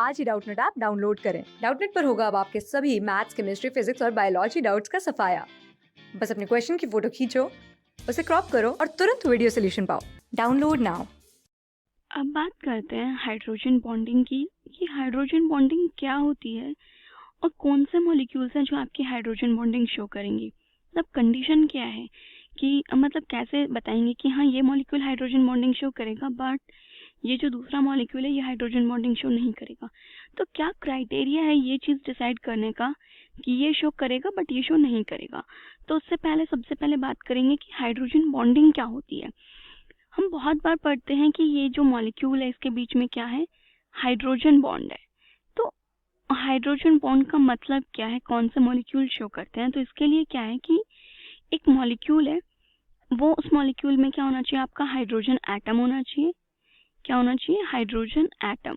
आज ही Doubtnut app download करें। Doubtnut पर होगा अब आपके सभी मैथ्स, केमिस्ट्री, फिजिक्स और बायोलॉजी डाउट्स का सफाया। बस अपने क्वेश्चन की फोटो खींचो, उसे क्रॉप करो और तुरंत वीडियो सोल्यूशन पाओ। Download now. अब बात करते हैं हाइड्रोजन बॉन्डिंग की कि हाइड्रोजन बॉन्डिंग क्या होती है और कौन से मॉलिक्यूल्स हैं जो आपकी हाइड्रोजन बॉन्डिंग शो करेंगी। मतलब कंडीशन क्या है कि मतलब कैसे बताएंगे कि हाँ ये मॉलिक्यूल हाइड्रोजन बॉन्डिंग शो करेगा बट ये जो दूसरा मॉलिक्यूल है ये हाइड्रोजन बॉन्डिंग शो नहीं करेगा। तो क्या क्राइटेरिया है ये चीज़ डिसाइड करने का कि ये शो करेगा बट ये शो नहीं करेगा। तो उससे पहले सबसे पहले बात करेंगे कि हाइड्रोजन बॉन्डिंग क्या होती है। हम बहुत बार पढ़ते हैं कि ये जो मॉलिक्यूल है इसके बीच में क्या है, हाइड्रोजन बॉन्ड है। तो हाइड्रोजन बॉन्ड का मतलब क्या है, कौन से मॉलिक्यूल शो करते हैं। तो इसके लिए क्या है कि एक मॉलिक्यूल है, वो उस मॉलिक्यूल में क्या होना चाहिए, आपका हाइड्रोजन एटम होना चाहिए। क्या होना चाहिए, हाइड्रोजन एटम।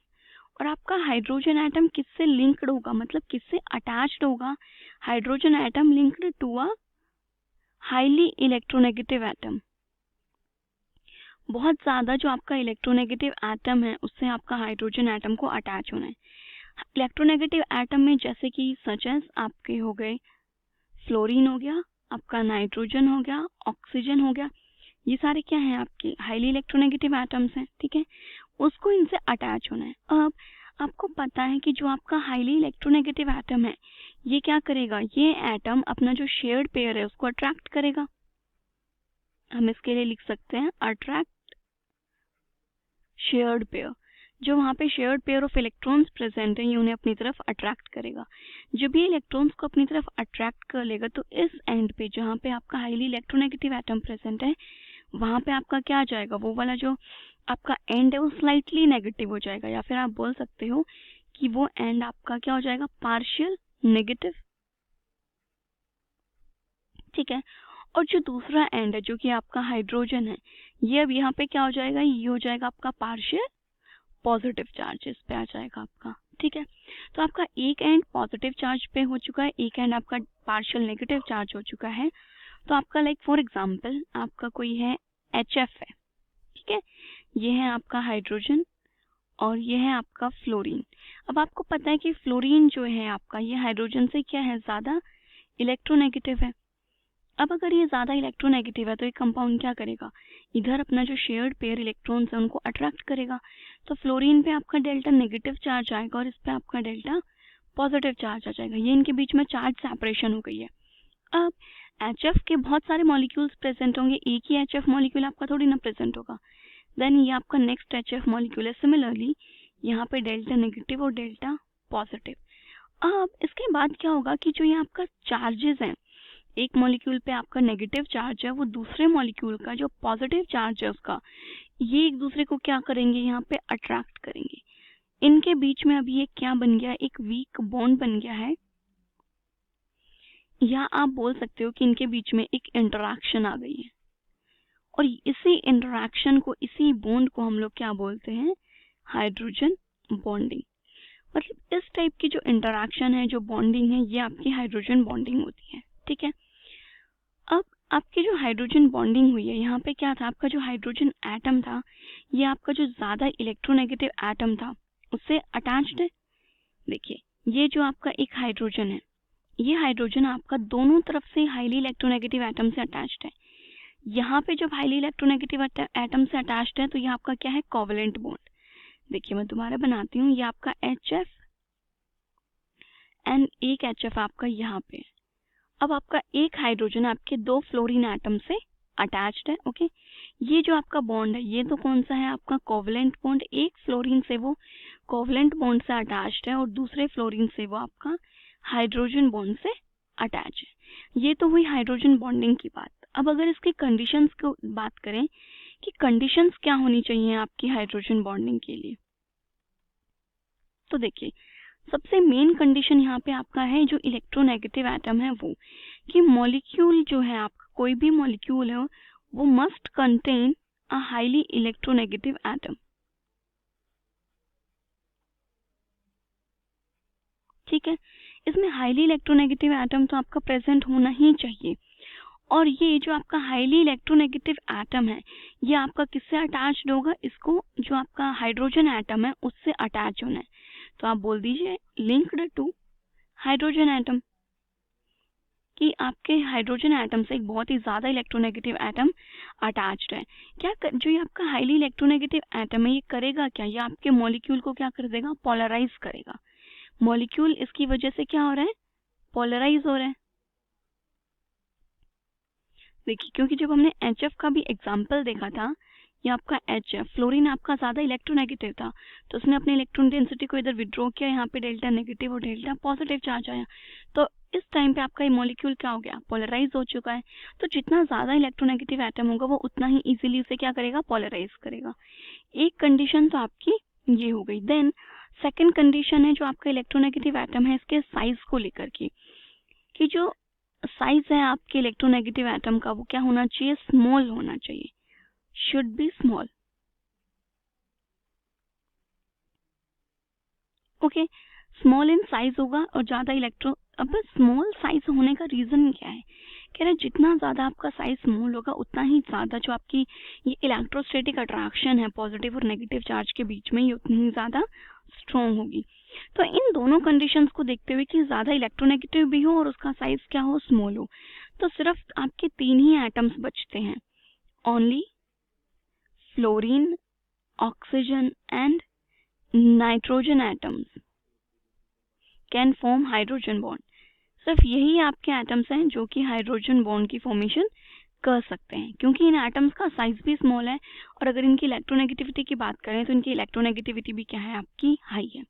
और आपका हाइड्रोजन एटम किससे लिंक्ड होगा, मतलब किससे अटैच्ड होगा। Hydrogen atom linked to a highly electronegative atom. बहुत ज़्यादा जो आपका इलेक्ट्रोनेगेटिव एटम है उससे आपका हाइड्रोजन एटम को अटैच होना है। इलेक्ट्रोनेगेटिव एटम में जैसे कि सच एज आपके हो गए फ्लोरीन हो गया, आपका नाइट्रोजन हो गया, ऑक्सीजन हो गया, ये सारे क्या हैं, आपके हाईली इलेक्ट्रोनेगेटिव एटम्स हैं। ठीक है, उसको इनसे अटैच होना है। अब आपको पता है कि जो आपका हाईली इलेक्ट्रोनेगेटिव एटम है ये क्या करेगा, ये एटम अपना जो शेयर्ड पेयर है उसको अट्रैक्ट करेगा। हम इसके लिए लिख सकते हैं अट्रैक्ट शेयर्ड पेयर। जो वहाँ पे shared pair of electrons present है ये उन्हें अपनी तरफ अट्रैक्ट करेगा। जब ये इलेक्ट्रॉन्स को अपनी तरफ अट्रैक्ट कर लेगा तो इस एंड पे जहाँ पे आपका हाईली इलेक्ट्रोनेगेटिव एटम प्रेजेंट है वहाँ पे आपका क्या आ जाएगा, वो वाला जो आपका एंड है वो स्लाइटली नेगेटिव हो जाएगा, या फिर आप बोल सकते हो कि वो एंड आपका क्या हो जाएगा, पार्शियल नेगेटिव। ठीक है, और जो दूसरा एंड है जो कि आपका हाइड्रोजन है ये अब यहाँ पे क्या हो जाएगा, ये हो जाएगा आपका पार्शियल पॉजिटिव चार्ज, इस पे आ जाएगा आपका। ठीक है, तो आपका एक एंड पॉजिटिव चार्ज पे हो चुका है, एक एंड आपका पार्शियल नेगेटिव चार्ज हो चुका है। तो आपका लाइक फॉर एग्जांपल आपका कोई है HF है। ठीक है, ये है आपका हाइड्रोजन और ये है आपका फ्लोरीन। अब आपको पता है कि फ्लोरीन जो है आपका ये हाइड्रोजन से क्या है, ज़्यादा इलेक्ट्रोनेगेटिव है। अब अगर ये ज़्यादा इलेक्ट्रोनेगेटिव है तो ये कंपाउंड क्या करेगा, इधर अपना जो शेयर्ड पेयर इलेक्ट्रॉन्स है उनको अट्रैक्ट करेगा। तो फ्लोरीन पे आपका डेल्टा नेगेटिव चार्ज आएगा और इस पे आपका डेल्टा पॉजिटिव चार्ज आ जाएगा। ये इनके बीच में चार्ज सेपरेशन हो गई है। अब HF के बहुत सारे मॉलिक्यूल्स प्रेजेंट होंगे, एक ही HF मॉलिक्यूल आपका थोड़ी ना प्रेजेंट होगा। देन ये आपका नेक्स्ट HF मॉलिक्यूल है। सिमिलरली यहाँ पे डेल्टा नेगेटिव और डेल्टा पॉजिटिव। अब इसके बाद क्या होगा कि जो ये आपका चार्जेस हैं, एक मॉलिक्यूल पे आपका नेगेटिव चार्ज है, वो दूसरे मॉलिक्यूल का जो पॉजिटिव चार्ज है उसका, ये एक दूसरे को क्या करेंगे, यहाँ पे अट्रैक्ट करेंगे। इनके बीच में अभी ये क्या बन गया, एक वीक बॉन्ड बन गया है, या आप बोल सकते हो कि इनके बीच में एक इंटरैक्शन आ गई है। और इसी इंटरैक्शन को, इसी बॉन्ड को हम लोग क्या बोलते हैं, हाइड्रोजन बॉन्डिंग। मतलब इस टाइप की जो इंटरैक्शन है, जो बॉन्डिंग है, ये आपकी हाइड्रोजन बॉन्डिंग होती है। ठीक है, अब आपकी जो हाइड्रोजन बॉन्डिंग हुई है यहाँ पे क्या था, आपका जो हाइड्रोजन एटम था ये आपका जो ज्यादा इलेक्ट्रोनेगेटिव एटम था उससे अटैच्ड है। देखिए ये जो आपका एक हाइड्रोजन है, ये हाइड्रोजन आपका दोनों तरफ से हाईली इलेक्ट्रोनेगेटिव एटम से अटैच्ड है। यहाँ पे जब हाईली इलेक्ट्रोनेगेटिव एटम से अटैच्ड है तो ये आपका क्या है, कोवेलेंट बॉन्ड। देखिए मैं दोबारा बनाती हूँ, ये आपका HF एंड एक HF आपका यहाँ पे। अब आपका एक हाइड्रोजन आपके दो फ्लोरीन एटम से अटैच्ड है। ओके, ये जो आपका बॉन्ड है ये तो कौन सा है, आपका कोवेलेंट बॉन्ड। एक फ्लोरीन से वो कोवेलेंट बॉन्ड से अटैच्ड है और दूसरे फ्लोरीन से वो आपका हाइड्रोजन बॉन्ड से अटैच है। ये तो हुई हाइड्रोजन बॉन्डिंग की बात। अब अगर इसके कंडीशंस को बात करें कि कंडीशंस क्या होनी चाहिए आपकी हाइड्रोजन बॉन्डिंग के लिए, तो देखिए सबसे मेन कंडीशन यहाँ पे आपका है जो इलेक्ट्रोनेगेटिव एटम है वो, कि मॉलिक्यूल जो है आपका, कोई भी मॉलिक्यूल है वो must contain a highly electronegative atom. ठीक है, इसमें हाईली इलेक्ट्रोनेगेटिव एटम तो आपका प्रेजेंट होना ही चाहिए। और ये जो आपका हाईली इलेक्ट्रोनेगेटिव एटम है ये आपका किससे अटैच्ड होगा, इसको जो आपका हाइड्रोजन एटम है उससे अटैच होना है। तो आप बोल दीजिए लिंक्ड टू हाइड्रोजन एटम, कि आपके हाइड्रोजन एटम से एक बहुत ही ज़्यादा इलेक्ट्रोनेगेटिव एटम अटैच्ड है। जो ये आपका हाईली इलेक्ट्रोनेगेटिव एटम है ये करेगा क्या, ये आपके मॉलिक्यूल को क्या कर देगा, पोलराइज करेगा। मॉलिक्यूल इसकी वजह से क्या हो रहा है, पोलराइज हो रहा है। देखिए, क्योंकि जब हमने HF का भी एग्जाम्पल देखा था, ये आपका HF फ्लोरीन आपका ज़्यादा इलेक्ट्रोनेगेटिव था, तो उसने अपने इलेक्ट्रॉन डेंसिटी को इधर विड्रॉ किया, यहाँ पे डेल्टा नेगेटिव और डेल्टा पॉजिटिव चार्ज आया, तो इस टाइम पे आपका ये मॉलिक्यूल क्या हो गया, पोलराइज हो चुका है। तो जितना ज़्यादा इलेक्ट्रोनेगेटिव एटम होगा वो उतना ही इजीली उसे क्या करेगा, पोलराइज करेगा। एक कंडीशन तो आपकी ये हो गई। देन सेकेंड कंडीशन है जो आपका इलेक्ट्रोनेगेटिव एटम है इसके साइज को लेकर के, कि जो साइज है आपके इलेक्ट्रोनेगेटिव एटम का वो क्या होना चाहिए, स्मॉल होना चाहिए, should be small. Okay, small in size होगा और ज्यादा अब स्मॉल साइज होने का रीजन क्या है, कह रहे जितना ज्यादा आपका साइज स्मॉल होगा उतना ही ज्यादा जो आपकी ये इलेक्ट्रोस्टैटिक अट्रैक्शन है पॉजिटिव और नेगेटिव चार्ज के बीच में, ये उतनी ही ज्यादा स्ट्रॉन्ग होगी। तो इन दोनों कंडीशंस को देखते हुए कि ज्यादा इलेक्ट्रोनेगेटिव भी हो और उसका साइज क्या हो, स्मॉल हो, तो सिर्फ आपके 3 ही एटम्स बचते हैं, only fluorine, oxygen and nitrogen atoms can form hydrogen bond. सिर्फ यही आपके एटम्स हैं जो कि हाइड्रोजन बॉन्ड की फॉर्मेशन कर सकते हैं, क्योंकि इन एटम्स का साइज भी स्मॉल है और अगर इनकी इलेक्ट्रोनेगेटिविटी की बात करें तो इनकी इलेक्ट्रोनेगेटिविटी भी क्या है, आपकी हाई है।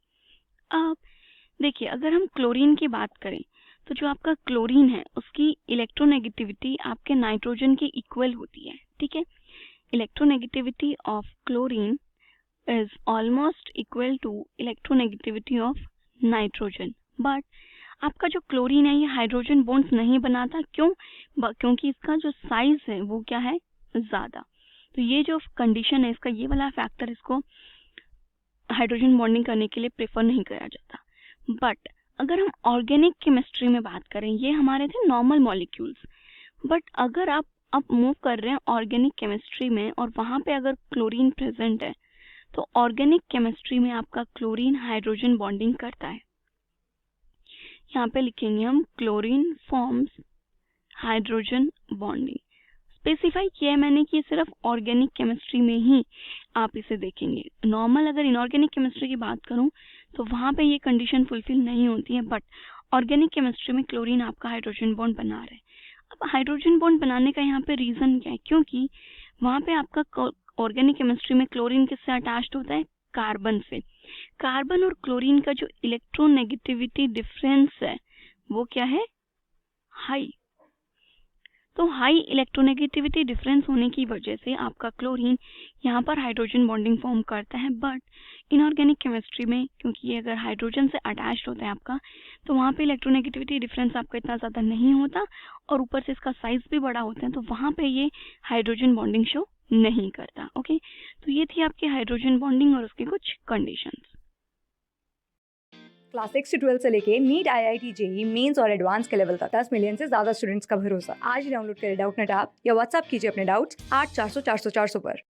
अब देखिए, अगर हम क्लोरीन की बात करें तो जो आपका क्लोरीन है उसकी इलेक्ट्रोनेगेटिविटी आपके नाइट्रोजन के इक्वल होती है, ठीक है। Electronegativity of chlorine is almost equal to electronegativity of nitrogen, but आपका जो क्लोरीन है ये हाइड्रोजन बॉन्ड्स नहीं बनाता, क्यों, क्योंकि इसका जो साइज है वो क्या है, ज्यादा। तो ये जो कंडीशन है इसका, ये वाला फैक्टर इसको हाइड्रोजन बॉन्डिंग करने के लिए प्रेफर नहीं करा जाता। बट अगर हम ऑर्गेनिक केमिस्ट्री में बात करें, ये हमारे थे नॉर्मल मॉलिक्यूल्स, बट अगर आप अब मूव कर रहे हैं ऑर्गेनिक केमिस्ट्री में और वहां पे अगर क्लोरीन प्रेजेंट है तो ऑर्गेनिक केमिस्ट्री में आपका क्लोरीन हाइड्रोजन बॉन्डिंग करता है। यहाँ पे लिखेंगे हम chlorine forms hydrogen bonding. Specify किया है मैंने कि सिर्फ ऑर्गेनिक केमिस्ट्री में ही आप इसे देखेंगे। नॉर्मल अगर इनऑर्गेनिक केमिस्ट्री की बात करूं तो वहां पे ये कंडीशन फुलफिल नहीं होती है, बट ऑर्गेनिक केमिस्ट्री में क्लोरीन आपका हाइड्रोजन बॉन्ड बना रहा है। अब हाइड्रोजन बॉन्ड बनाने का यहाँ पे रीजन क्या है, क्योंकि वहां पे आपका ऑर्गेनिक केमिस्ट्री में क्लोरीन किससे अटैच्ड होता है, कार्बन से। कार्बन और क्लोरीन का जो इलेक्ट्रोनेगेटिविटी डिफरेंस है वो क्या है, हाई। तो हाई इलेक्ट्रोनेगेटिविटी डिफरेंस होने की वजह से आपका क्लोरीन यहाँ पर हाइड्रोजन बॉन्डिंग फॉर्म करता है, बट इनऑर्गेनिक केमिस्ट्री में क्योंकि ये अगर हाइड्रोजन से अटैच्ड होता है आपका, तो वहाँ पे इलेक्ट्रोनेगेटिविटी डिफरेंस आपका इतना ज़्यादा नहीं होता और ऊपर से इसका साइज भी बड़ा होता है, तो वहाँ पे ये हाइड्रोजन बॉन्डिंग शो नहीं करता। ओके, तो ये थी आपकी हाइड्रोजन बॉन्डिंग और उसके कुछ कंडीशंस। क्लास 6 से 12 से लेके नीट, IIT, JEE मेंस और एडवांस के लेवल तक 10 मिलियन से ज्यादा स्टूडेंट्स का भरोसा। आज ही डाउनलोड करें डाउटनेट ऐप या व्हाट्सएप कीजिए अपने डाउट्स 8400 400 400 पर।